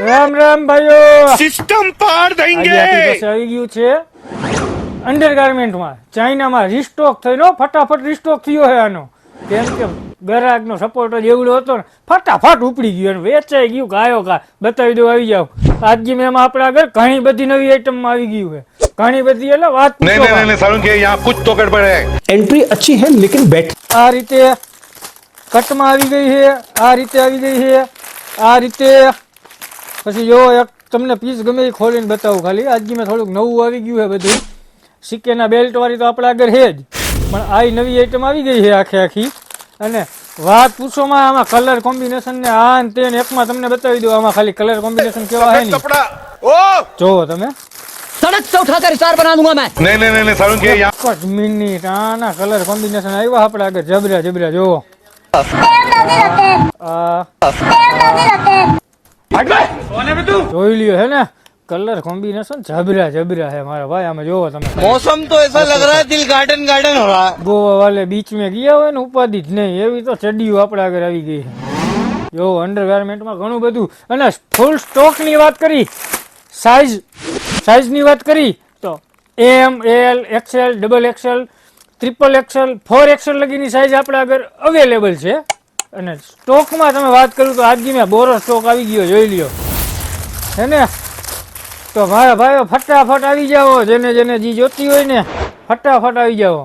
રામ રામ ભાઈઓ, સિસ્ટમ પાર દેંગે. આજે આપણી પાસે આવી ગયું છે અંડરગાર્મેન્ટમાં ચાઇનામાં રીસ્ટોક થઈને ફટાફટ રીસ્ટોક થયો છે આનો. કેમ કે ગ્રાહકનો સપોર્ટ જ એવડો હતો ને ફટાફટ ઉપડી ગયો અને વેચાઈ ગયું ગાયો કા. બતાવી દો, આવી જાવ. આજની મેં આપણા આગળ ઘણી બધી નવી આઈટમમાં આવી ગયું છે, ઘણી બધી એટલે વાત नहीं પૂછો नहीं नहीं सारुण के यहाँ कुछ तो गड़बड़ है. एंट्री अच्छी है लेकिन बैठ આ રીતે કટમાં આવી ગઈ છે, આ રીતે આવી ગઈ છે, આ રીતે. પછી જો એક તમને પીસ ગમે એ ખોલીને બતાવું ખાલી. આજની મેં થોડુંક નવું આવી ગયું છે બધું. સિક્કેના બેલ્ટ વાળી તો આપણા આગળ છે જ, પણ આ નવી આઈટમ આવી ગઈ છે આખે આખી. અને વાત પૂછોમાં આમાં કલર કોમ્બિનેશન ને આ ને તે ને એકમાં તમને બતાવી દઉં. આમાં ખાલી કલર કોમ્બિનેશન કેવા છે ને कपड़ा ओ જોવો તમે. सड़क से उठाकर स्टार बना दूंगा मैं। नहीं नहीं नहीं सारुण के यहाँ કટ મિનિટ આના કલર કોમ્બિનેશન આવ્યા આપણા આગળ જબરા જબરા. જોવો જોઈ લ્યો છે ને, કલર કોમ્બિનેશન જબરા જબરા है મારા ભાઈ. આમાં જોવો તમે. मौसम तो ऐसा लग रहा है दिल गार्डन गार्डन हो रहा है। ગોવા વાલે બીચ में ગયા હોય ને ઉપાધિ જ નહીં એવી તો ચડીઓ આપણા આગળ આવી ગઈ છે. જો અંડરગાર્મેન્ટમાં ઘણું બધું. અને ફૂલ સ્ટોકની વાત કરી, સાઇઝની વાત કરી તો M, L, XL, double XL, triple XL, 4XL લગીની સાઇઝ આપણા આગળ અવેલેબલ છે. અને સ્ટોકમાં તમે વાત કરું તો આજની મેં બોરો સ્ટોક આવી ગયો, જોઈ લ્યો છે ને. તો મારા ભાઈઓ ફટાફટ આવી જાઓ, જેને જેને જી જોતી હોય ને ફટાફટ આવી જાઓ.